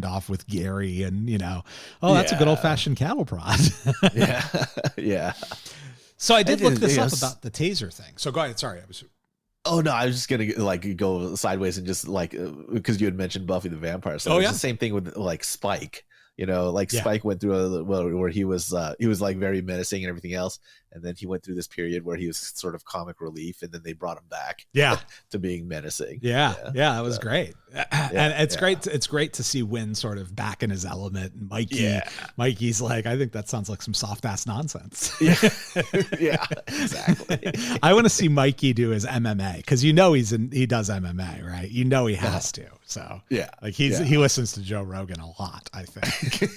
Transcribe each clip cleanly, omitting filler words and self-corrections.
standoff with Gary, and oh, that's a good old fashioned cattle prod. Yeah, yeah. So I did look this up about the taser thing. So go ahead. Sorry, Oh no, I was just gonna like go sideways and just like because you had mentioned Buffy the Vampire Slayer. It's the same thing with like Spike. Spike went through where he was like very menacing and everything else, and then he went through this period where he was sort of comic relief, and then they brought him back to being menacing. That was great. And it's great. It's great to see Wynn sort of back in his element. And Mikey's like, I think that sounds like some soft ass nonsense. Yeah, exactly. I want to see Mikey do his MMA, because he does MMA, right? He has to. So he listens to Joe Rogan a lot, I think.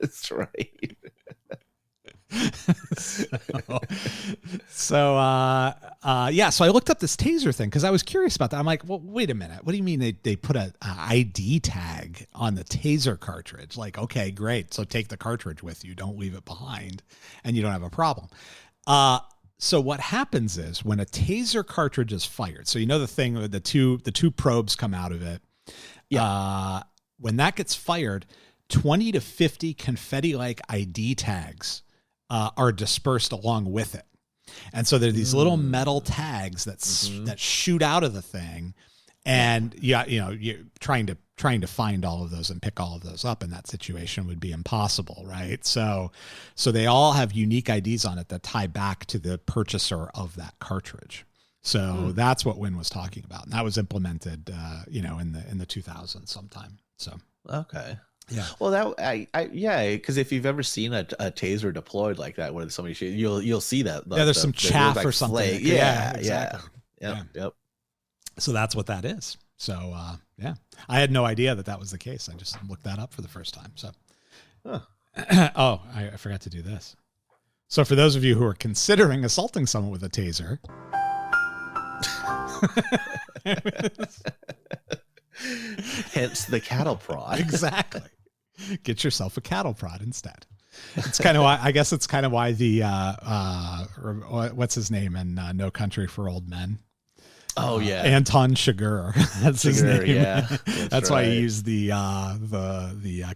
That's right. So I looked up this taser thing because I was curious about that. I'm like, well, wait a minute. What do you mean they put a ID tag on the taser cartridge? Like, okay, great. So take the cartridge with you. Don't leave it behind, and you don't have a problem. So what happens is when a taser cartridge is fired, so the thing, the two probes come out of it. Yeah. When that gets fired, 20 to 50 confetti-like ID tags are dispersed along with it. And so there are these little metal tags that shoot out of the thing. And you're trying to find all of those and pick all of those up in that situation would be impossible, right? So they all have unique IDs on it that tie back to the purchaser of that cartridge. So that's what Wynn was talking about, and that was implemented, in the 2000s sometime. So okay. Yeah. Well, because if you've ever seen a taser deployed like that, where somebody you'll see that. There's some chaff or something. Flake. Yeah, exactly. Yep. So that's what that is. So I had no idea that was the case. I just looked that up for the first time. So, I forgot to do this. So for those of you who are considering assaulting someone with a taser. Hence the cattle prod. Exactly. Get yourself a cattle prod instead. It's kind of why, I guess it's kind of why the, what's his name in No Country for Old Men? Oh yeah. Anton Chigurh. That's his name. Yeah. That's why he used the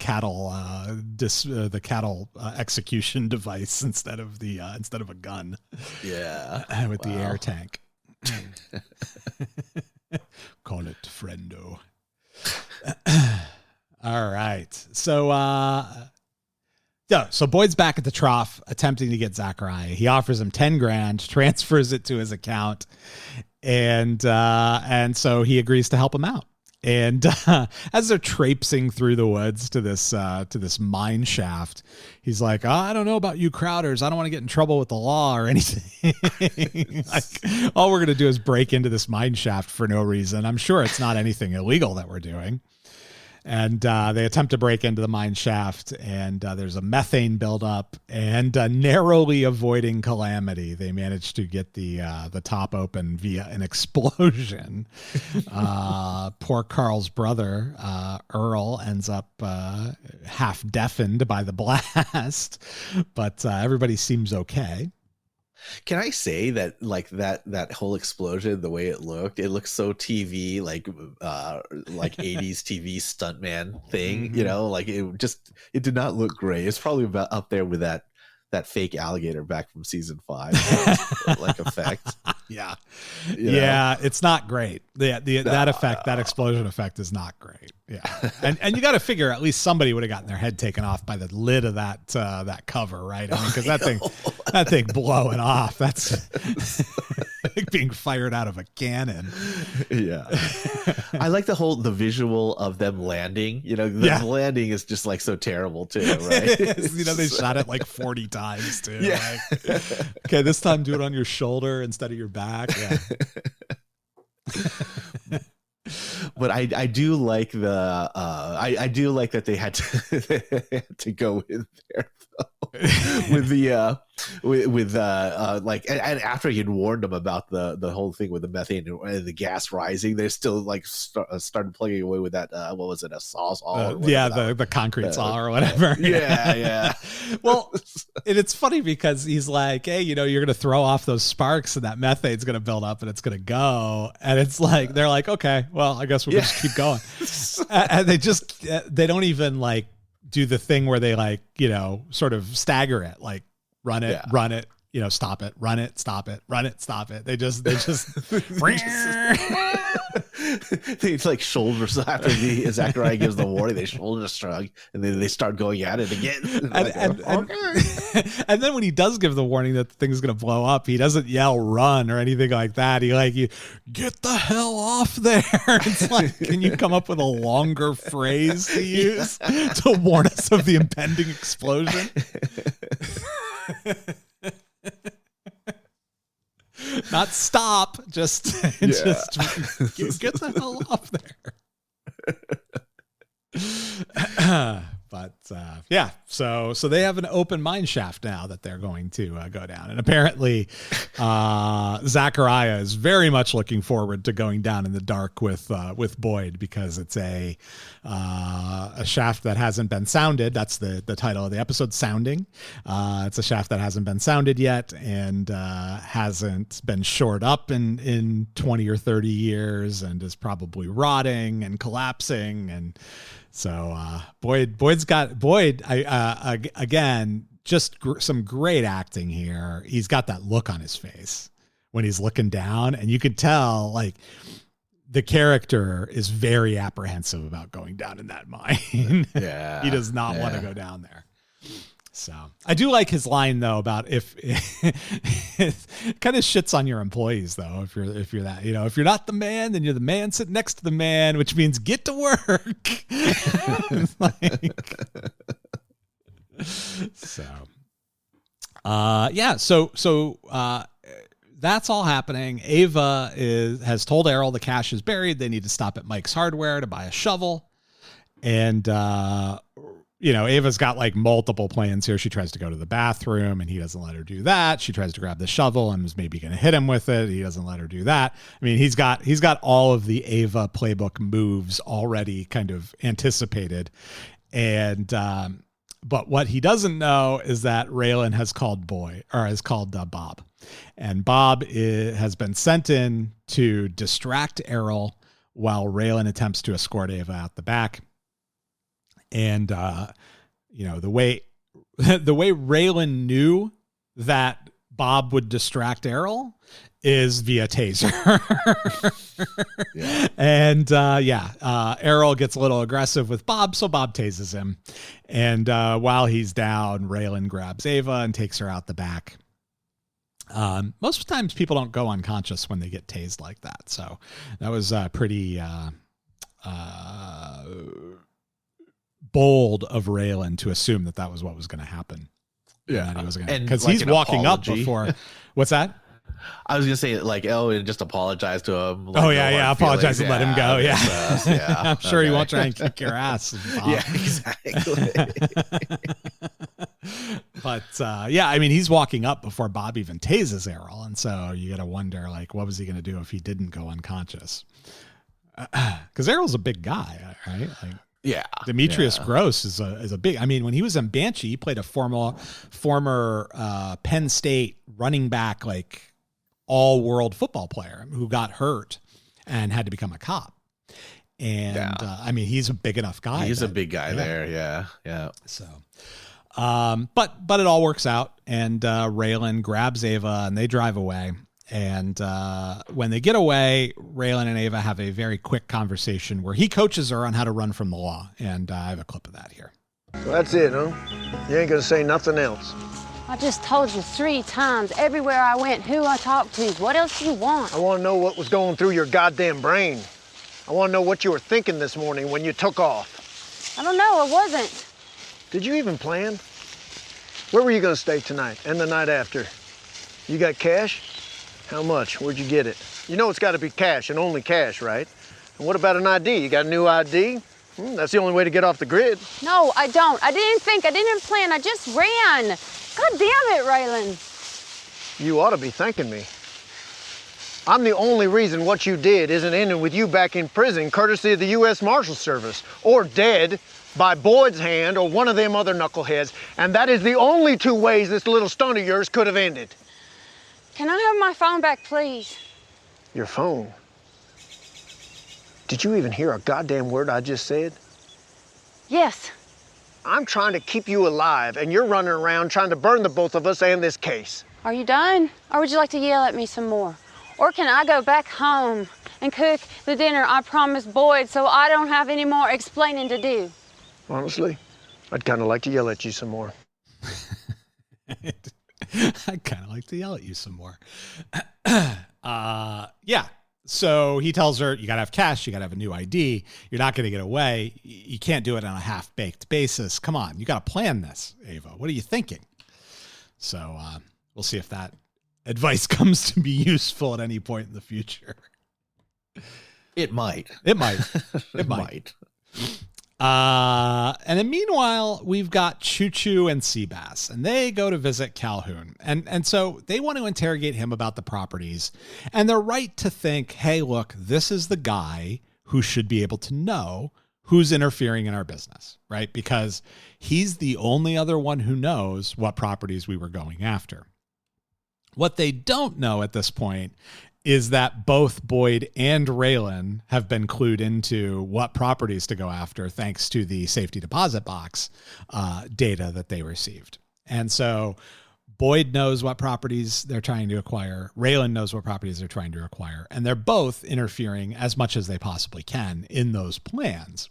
cattle, the cattle execution device instead of a gun. Yeah. With the air tank. Call it friendo. All right. So Boyd's back at the trough attempting to get Zachariah. He offers him 10 grand, transfers it to his account, and so he agrees to help him out. And as they're traipsing through the woods to this mine shaft, he's like, I don't know about you Crowders. I don't want to get in trouble with the law or anything. Like, all we're going to do is break into this mine shaft for no reason. I'm sure it's not anything illegal that we're doing. And they attempt to break into the mine shaft, and there's a methane buildup, and narrowly avoiding calamity, they manage to get the top open via an explosion. Poor Carl's brother, Earl, ends up half deafened by the blast, but everybody seems okay. Can I say that like that whole explosion, the way it looks so TV, like 80s TV stuntman thing, like it did not look great. It's probably about up there with that fake alligator back from season 5, like effect. Yeah. Yeah. It's not great. That effect, that explosion effect is not great. Yeah. And you got to figure at least somebody would have gotten their head taken off by the lid of that cover, right? I mean, because that thing blowing off, that's like being fired out of a cannon. Yeah. I like the visual of them landing, the landing is just like so terrible too, right? They shot it like 40 times too. Yeah. Like, okay, this time do it on your shoulder instead of your back. Yeah. But I do like I do like that they had to go in there though. with the like, and after he'd warned them about the whole thing with the methane and the gas rising, they still like started plugging away with that what was it, a sawzall? The concrete saw or whatever. Yeah. Well, and it's funny because he's like, hey, you know, you're gonna throw off those sparks and that methane's gonna build up and it's gonna go, and it's like they're like, okay, well, I guess we'll just keep going. And they don't even like do the thing where they like, you know, sort of stagger it, like run it, you know, stop it, run it, stop it, run it, stop it. They just they like shoulders after Zachariah gives the warning, they shoulder shrug and then they start going at it again. And then when he does give the warning that the thing's going to blow up, he doesn't yell run or anything like that. He like, you get the hell off there. It's like, can you come up with a longer phrase to use to warn us of the impending explosion? Not stop, just get the hell off there. But yeah, so they have an open mine shaft now that they're going to go down, and apparently Zachariah is very much looking forward to going down in the dark with Boyd, because it's a shaft that hasn't been sounded. That's the title of the episode, Sounding. It's a shaft that hasn't been sounded yet and hasn't been shored up in 20 or 30 years and is probably rotting and collapsing. And so Boyd, again, just some great acting here. He's got that look on his face when he's looking down, and you could tell like the character is very apprehensive about going down in that mine. Yeah. He does not want to go down there. So I do like his line though about if it kind of shits on your employees though. If you're that, you know, if you're not the man, then you're the man sitting next to the man, which means get to work. So that's all happening. Ava has told Errol the cache is buried. They need to stop at Mike's Hardware to buy a shovel. And, you know, Ava's got like multiple plans here. She tries to go to the bathroom and he doesn't let her do that. She tries to grab the shovel and was maybe going to hit him with it. He doesn't let her do that. I mean, he's got all of the Ava playbook moves already kind of anticipated. And, but what he doesn't know is that Raylan has called Bob, and Bob has been sent in to distract Errol while Raylan attempts to escort Ava out the back. And, you know, the way Raylan knew that Bob would distract Errol is via taser. Yeah. And, Errol gets a little aggressive with Bob, so Bob tases him. And, while he's down, Raylan grabs Ava and takes her out the back. Most times people don't go unconscious when they get tased like that. So that was pretty, bold of Raylan to assume that was what was going to happen. Yeah, because like he's walking apology up before. What's that? I was gonna say like, and just apologize to him. Apologize and let him go. Yeah, I'm sure okay. he won't try and kick your ass, Bob. Yeah, exactly. But I mean, he's walking up before Bob even tases Errol, and so you got to wonder like, what was he gonna do if he didn't go unconscious? Because Errol's a big guy, right? Like. Yeah, Demetrius Gross is a big. I mean, when he was in Banshee, he played a former Penn State running back, like all-world football player who got hurt and had to become a cop. And I mean, he's a big enough guy. He's a big guy there. Yeah. So, but it all works out, and Raylan grabs Ava and they drive away. And when they get away, Raylan and Ava have a very quick conversation where he coaches her on how to run from the law. And I have a clip of that here. So that's it, huh? You ain't gonna say nothing else. I just told you 3 times, everywhere I went, who I talked to. What else do you want? I want to know what was going through your goddamn brain. I want to know what you were thinking this morning when you took off. I don't know, I wasn't. Did you even plan? Where were you gonna stay tonight and the night after? You got cash? How much? Where'd you get it? You know it's got to be cash and only cash, right? And what about an ID? You got a new ID? That's the only way to get off the grid. No, I don't. I didn't think. I didn't plan. I just ran. God damn it, Raylan. You ought to be thanking me. I'm the only reason what you did isn't ending with you back in prison, courtesy of the U.S. Marshal Service, or dead by Boyd's hand or one of them other knuckleheads. And that is the only two ways this little stunt of yours could have ended. Can I have my phone back, please? Your phone? Did you even hear a goddamn word I just said? Yes. I'm trying to keep you alive, and you're running around trying to burn the both of us and this case. Are you done? Or would you like to yell at me some more? Or can I go back home and cook the dinner I promised Boyd so I don't have any more explaining to do? Honestly, I'd kind of like to yell at you some more. I'd kind of like to yell at you some more. Yeah. So he tells her, you got to have cash. You got to have a new ID. You're not going to get away. You can't do it on a half-baked basis. Come on. You got to plan this, Ava. What are you thinking? So we'll see if that advice comes to be useful at any point in the future. It might. It might. It might. And then meanwhile, we've got Choo Choo and Seabass, and they go to visit Calhoun. And so they want to interrogate him about the properties. And they're right to think, hey, look, this is the guy who should be able to know who's interfering in our business, right? Because he's the only other one who knows what properties we were going after. What they don't know at this point is that both Boyd and Raylan have been clued into what properties to go after thanks to the safety deposit box data that they received. And so Boyd knows what properties they're trying to acquire. Raylan knows what properties they're trying to acquire. And they're both interfering as much as they possibly can in those plans.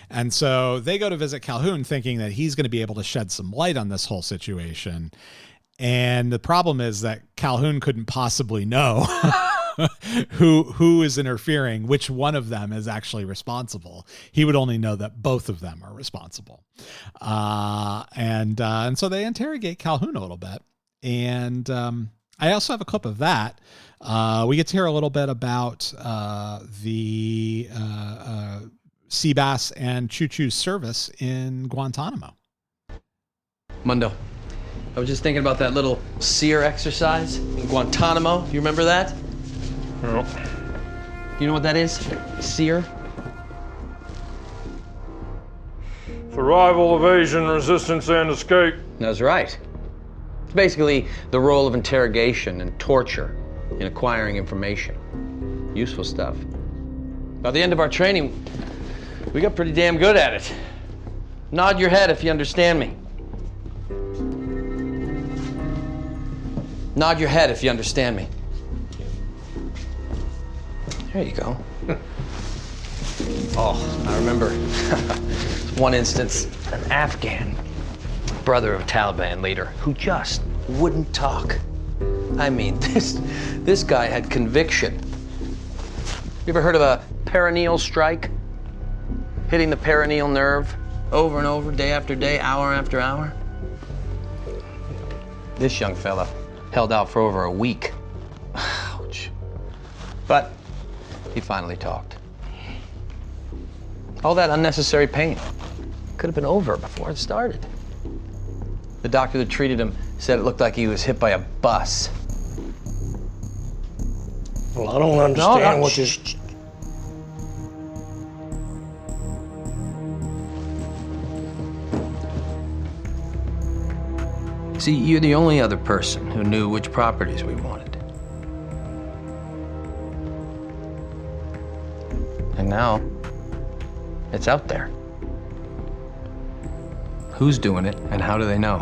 And so they go to visit Calhoun thinking that he's going to be able to shed some light on this whole situation. And the problem is that Calhoun couldn't possibly know who is interfering, which one of them is actually responsible. He would only know that both of them are responsible. And so they interrogate Calhoun a little bit. And I also have a clip of that. We get to hear a little bit about the Seabass and Choo Choo's service in Guantanamo. Mundo, I was just thinking about that little SERE exercise in Guantanamo. You remember that? No. You know what that is? SERE? Survival, evasion, resistance, and escape. That's right. It's basically the role of interrogation and torture in acquiring information. Useful stuff. By the end of our training, we got pretty damn good at it. Nod your head if you understand me. Nod your head if you understand me. There you go. Oh, I remember one instance, an Afghan brother of a Taliban leader who just wouldn't talk. I mean, this guy had conviction. You ever heard of a perineal strike? Hitting the perineal nerve over and over, day after day, hour after hour? This young fella held out for over a week. Ouch. But he finally talked. All that unnecessary pain could have been over before it started. The doctor that treated him said it looked like he was hit by a bus. Well, I don't understand what this... See, you're the only other person who knew which properties we wanted. And now, it's out there. Who's doing it, and how do they know?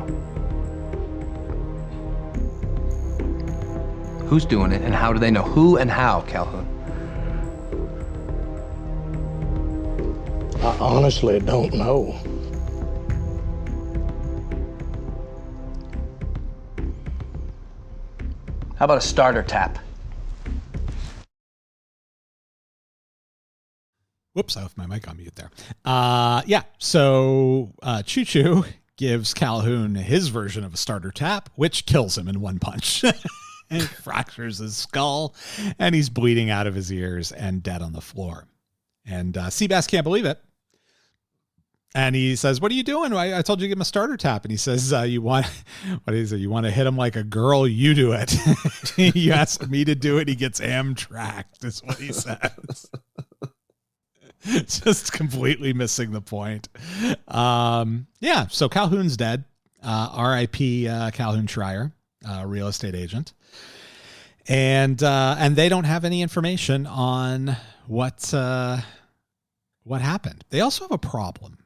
Who's doing it, and how do they know? Who and how, Calhoun? I honestly don't know. How about a starter tap? Whoops, I left my mic on mute there. Yeah, so Choo Choo gives Calhoun his version of a starter tap, which kills him in one punch. And fractures his skull, and he's bleeding out of his ears and dead on the floor. And Seabass can't believe it. And he says, "What are you doing? I told you to give him a starter tap." And he says, "You want what is it? You want to hit him like a girl? You do it." You asked me to do it. He gets Amtrak'd, is what he says. Just completely missing the point. Yeah. So Calhoun's dead. R.I.P. Calhoun Schreier, real estate agent, and they don't have any information on what happened. They also have a problem.